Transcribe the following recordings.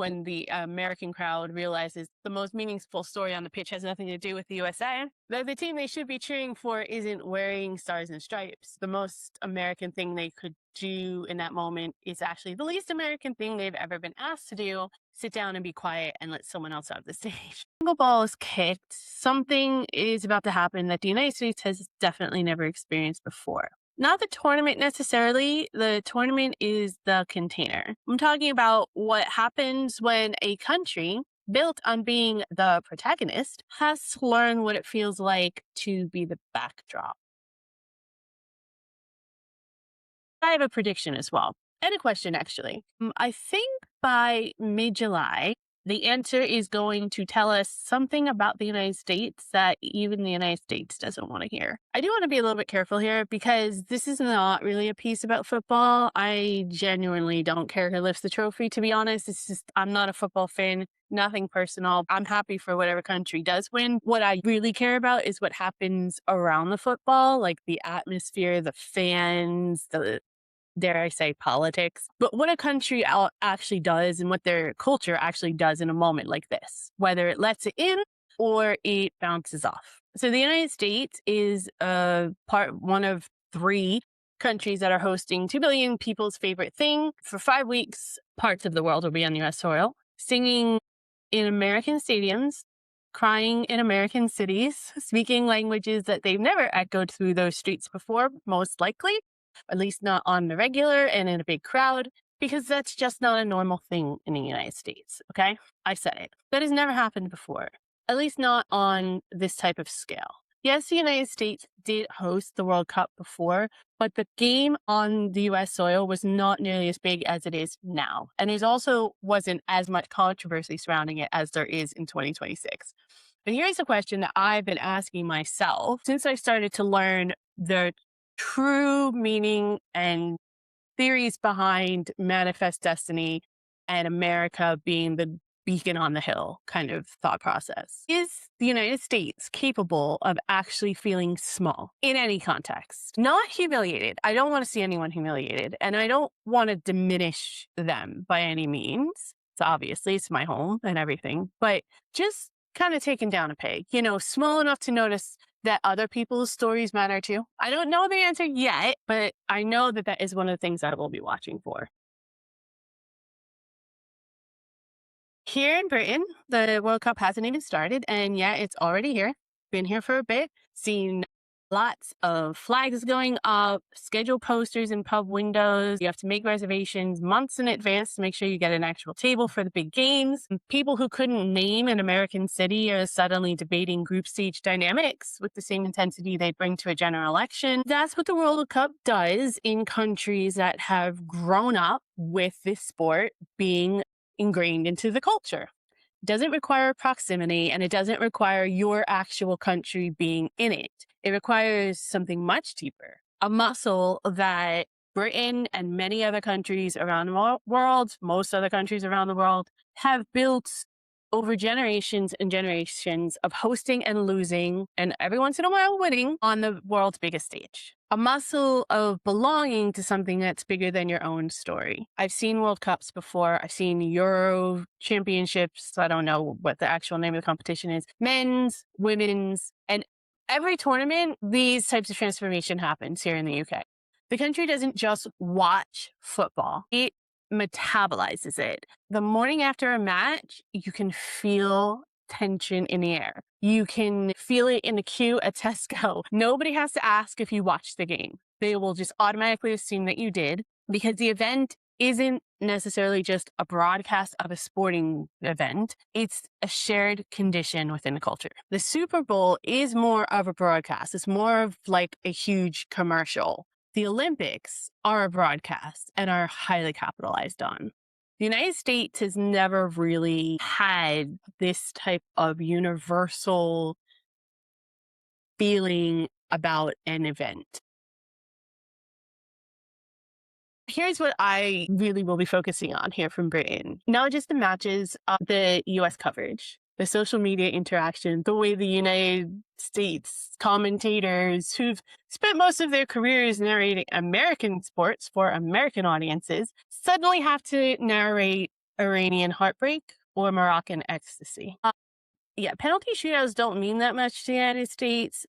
when the American crowd realizes the most meaningful story on the pitch has nothing to do with the USA, that the team they should be cheering for isn't wearing stars and stripes. The most American thing they could do in that moment is actually the least American thing they've ever been asked to do: sit down and be quiet and let someone else out of the stage. Single ball is kicked. Something is about to happen that the United States has definitely never experienced before. Not the tournament necessarily. The tournament is the container. I'm talking about what happens when a country built on being the protagonist has to learn what it feels like to be the backdrop. I have a prediction as well, and a question actually. I think by mid-July, the answer is going to tell us something about the United States that even the United States doesn't want to hear. I do want to be a little bit careful here because this is not really a piece about football. I genuinely don't care who lifts the trophy, to be honest. It's just, I'm not a football fan. Nothing personal. I'm happy for whatever country does win. What I really care about is what happens around the football, like the atmosphere, the fans, the, dare I say, politics, but what a country actually does and what their culture actually does in a moment like this, whether it lets it in or it bounces off. So the United States is one of three countries that are hosting 2 billion people's favorite thing. For 5 weeks, parts of the world will be on U.S. soil, singing in American stadiums, crying in American cities, speaking languages that they've never echoed through those streets before, most likely, at least not on the regular and in a big crowd, because that's just not a normal thing in the United States. Okay. I said it. That has never happened before, at least not on this type of scale. Yes, the United States did host the World Cup before, but the game on the US soil was not nearly as big as it is now. And there also wasn't as much controversy surrounding it as there is in 2026. But here's a question that I've been asking myself since I started to learn the true meaning and theories behind manifest destiny and America being the beacon on the hill kind of thought process. Is the United States capable of actually feeling small in any context? Not humiliated. I don't want to see anyone humiliated, and I don't want to diminish them by any means. So obviously it's my home and everything, but just kind of taken down a peg, small enough to notice that other people's stories matter too. I don't know the answer yet, but I know that that is one of the things that I will be watching for. Here in Britain, the World Cup hasn't even started, and yet it's already here. Been here for a bit, seen lots of flags going up, schedule posters in pub windows. You have to make reservations months in advance to make sure you get an actual table for the big games. People who couldn't name an American city are suddenly debating group stage dynamics with the same intensity they'd bring to a general election. That's what the World Cup does in countries that have grown up with this sport being ingrained into the culture. It doesn't require proximity, and it doesn't require your actual country being in it. It requires something much deeper, a muscle that Britain and many other countries around the world, most other countries around the world, have built over generations and generations of hosting and losing, and every once in a while winning on the world's biggest stage. A muscle of belonging to something that's bigger than your own story. I've seen World Cups before. I've seen Euro championships. I don't know what the actual name of the competition is. Men's, women's, and every tournament, these types of transformation happens here in the UK. The country doesn't just watch football. It metabolizes it. The morning after a match, you can feel tension in the air. You can feel it in the queue at Tesco. Nobody has to ask if you watched the game. They will just automatically assume that you did, because the event isn't necessarily just a broadcast of a sporting event. It's a shared condition within the culture. The Super Bowl is more of a broadcast. It's more of like a huge commercial. The Olympics are a broadcast and are highly capitalized on. The United States has never really had this type of universal feeling about an event. Here's what I really will be focusing on here from Britain. Not just the matches, the US coverage, the social media interaction, the way the United States commentators who've spent most of their careers narrating American sports for American audiences suddenly have to narrate Iranian heartbreak, or Moroccan ecstasy. Yeah, penalty shootouts don't mean that much to the United States,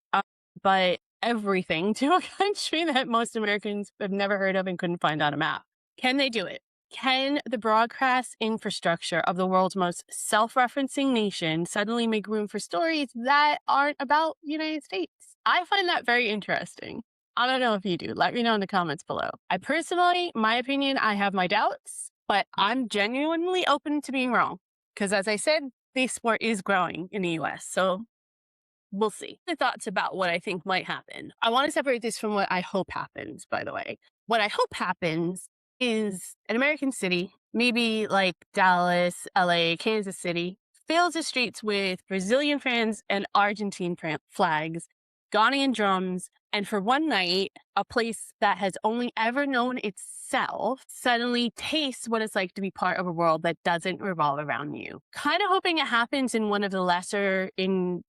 but everything to a country that most Americans have never heard of and couldn't find on a map. Can they do it? Can the broadcast infrastructure of the world's most self-referencing nation suddenly make room for stories that aren't about the United States? I find that very interesting. I don't know if you do. Let me know in the comments below. I personally, my opinion, I have my doubts, but I'm genuinely open to being wrong. Because as I said, this sport is growing in the US. So we'll see. The thoughts about what I think might happen. I want to separate this from what I hope happens, by the way. What I hope happens is an American city, maybe like Dallas, LA, Kansas City, fills the streets with Brazilian fans and Argentine flags, Ghanaian drums, and for one night, a place that has only ever known itself suddenly tastes what it's like to be part of a world that doesn't revolve around you. Kind of hoping it happens in one of the lesser integrated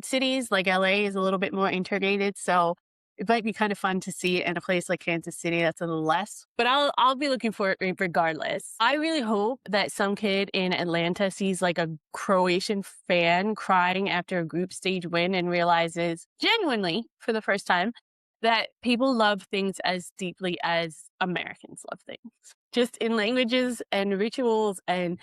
cities, like LA is a little bit more integrated. So it might be kind of fun to see it in a place like Kansas City that's a little less, but I'll be looking for it regardless. I really hope that some kid in Atlanta sees like a Croatian fan crying after a group stage win and realizes genuinely for the first time that people love things as deeply as Americans love things, just in languages and rituals and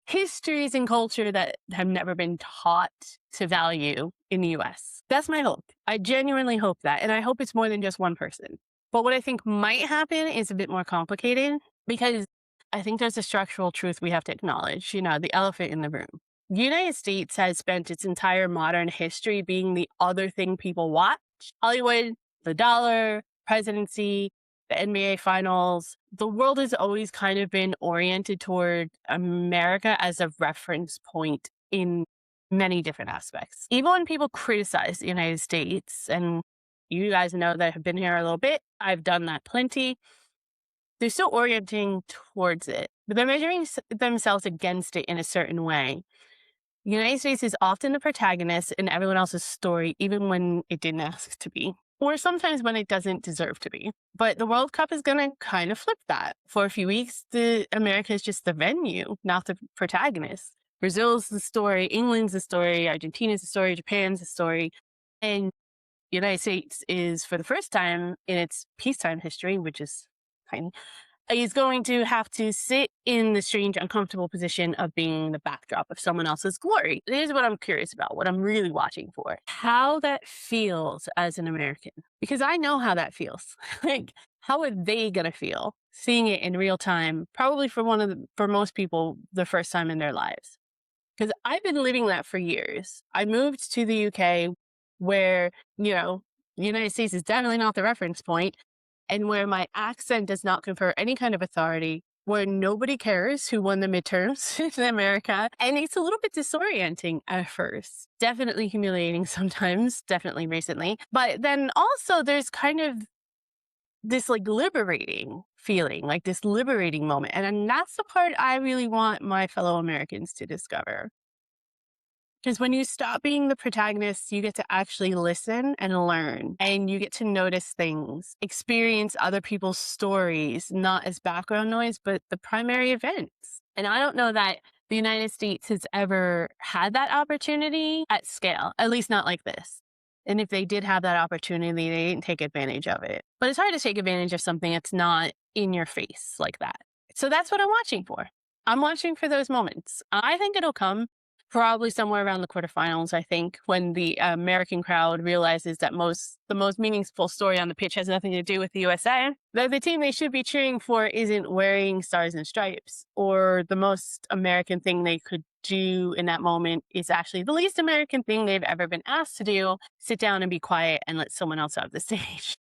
histories and culture that have never been taught to value in the US. That's my hope. I genuinely hope that. And I hope it's more than just one person. But what I think might happen is a bit more complicated because I think there's a structural truth we have to acknowledge, the elephant in the room. The United States has spent its entire modern history being the other thing people watch. Hollywood, the dollar, presidency, the NBA finals. The world has always kind of been oriented toward America as a reference point in many different aspects. Even when people criticize the United States, and you guys know that have been here a little bit, I've done that plenty, they're still orienting towards it, but they're measuring themselves against it in a certain way. The United States is often the protagonist in everyone else's story, even when it didn't ask to be, or sometimes when it doesn't deserve to be. But the World Cup is going to kind of flip that. For a few weeks, America is just the venue, not the protagonist. Brazil's the story, England's the story, Argentina's the story, Japan's the story. And the United States is, for the first time in its peacetime history, which is tiny, is going to have to sit in the strange, uncomfortable position of being the backdrop of someone else's glory. Here's what I'm curious about, what I'm really watching for. How that feels as an American. Because I know how that feels. Like, how are they going to feel seeing it in real time? Probably for most people, the first time in their lives. Because I've been living that for years. I moved to the UK where, the United States is definitely not the reference point, and where my accent does not confer any kind of authority, where nobody cares who won the midterms in America. And it's a little bit disorienting at first. Definitely humiliating sometimes, definitely recently. But then also there's kind of this like liberating feeling, like this liberating moment. And that's the part I really want my fellow Americans to discover. Because when you stop being the protagonist, you get to actually listen and learn, and you get to notice things, experience other people's stories, not as background noise, but the primary events. And I don't know that the United States has ever had that opportunity at scale, at least not like this. And if they did have that opportunity, they didn't take advantage of it. But it's hard to take advantage of something that's not in your face like that. So that's what I'm watching for. I'm watching for those moments. I think it'll come. Probably somewhere around the quarterfinals, I think, when the American crowd realizes that the most meaningful story on the pitch has nothing to do with the USA. That the team they should be cheering for isn't wearing stars and stripes, or the most American thing they could do in that moment is actually the least American thing they've ever been asked to do: sit down and be quiet and let someone else have the stage.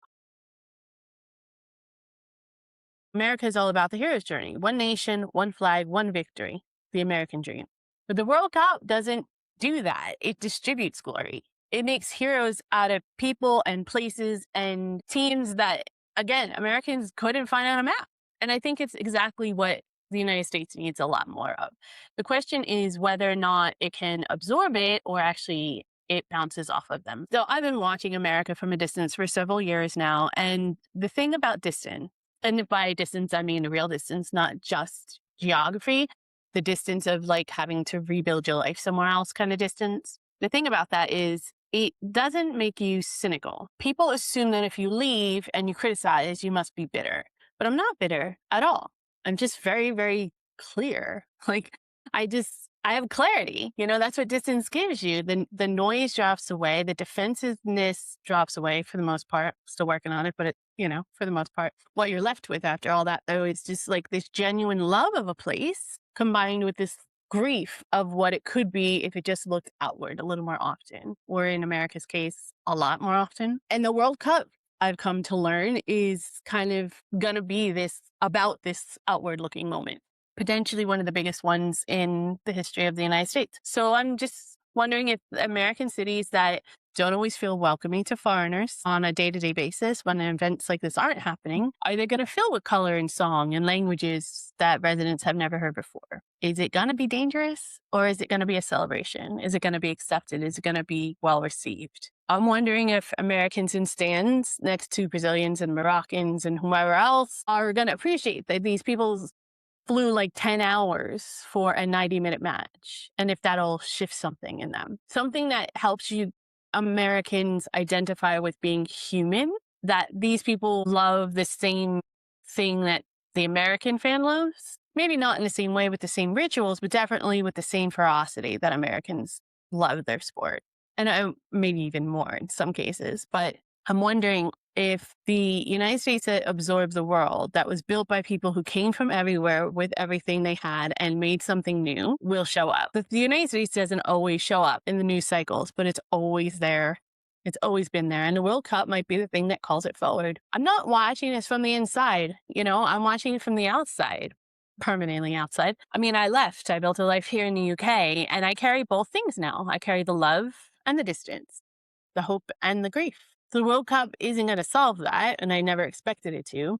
America is all about the hero's journey. One nation, one flag, one victory. The American dream. But the World Cup doesn't do that. It distributes glory. It makes heroes out of people and places and teams that, again, Americans couldn't find on a map. And I think it's exactly what the United States needs a lot more of. The question is whether or not it can absorb it or actually it bounces off of them. So I've been watching America from a distance for several years now. And the thing about distance And by distance, I mean real distance, not just geography, the distance of like having to rebuild your life somewhere else kind of distance. The thing about that is it doesn't make you cynical. People assume that if you leave and you criticize, you must be bitter. But I'm not bitter at all. I'm just very, very clear. Like I have clarity. That's what distance gives you. The noise drops away, the defensiveness drops away for the most part. Still working on it, but for the most part, what you're left with after all that though is just like this genuine love of a place combined with this grief of what it could be if it just looked outward a little more often, or in America's case, a lot more often. And the World Cup, I've come to learn, is kind of gonna be this outward looking moment, potentially one of the biggest ones in the history of the United States. So I'm just wondering if American cities that don't always feel welcoming to foreigners on a day-to-day basis when events like this aren't happening, are they going to fill with color and song and languages that residents have never heard before? Is it going to be dangerous, or is it going to be a celebration? Is it going to be accepted? Is it going to be well received? I'm wondering if Americans in stands next to Brazilians and Moroccans and whoever else are going to appreciate that these people flew like 10 hours for a 90-minute match, and if that'll shift something in them. Something that helps you Americans identify with being human, that these people love the same thing that the American fan loves. Maybe not in the same way with the same rituals, but definitely with the same ferocity that Americans love their sport. And maybe even more in some cases. But I'm wondering if the United States that absorbed the world, that was built by people who came from everywhere with everything they had and made something new, will show up. But the United States doesn't always show up in the news cycles, but it's always there. It's always been there. And the World Cup might be the thing that calls it forward. I'm not watching this from the inside, I'm watching it from the outside, permanently outside. I mean, I left. I built a life here in the UK, and I carry both things now. I carry the love and the distance, the hope and the grief. The World Cup isn't going to solve that, and I never expected it to,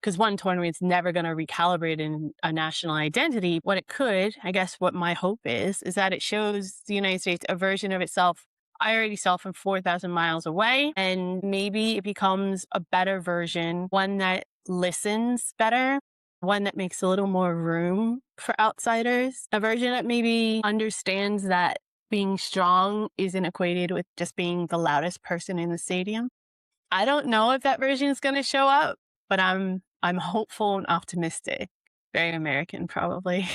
because one tournament's never going to recalibrate in a national identity. What it could, I guess what my hope is that it shows the United States a version of itself I already saw from 4,000 miles away, and maybe it becomes a better version, one that listens better, one that makes a little more room for outsiders, a version that maybe understands that being strong isn't equated with just being the loudest person in the stadium. I don't know if that version is going to show up, but I'm hopeful and optimistic. Very American, probably.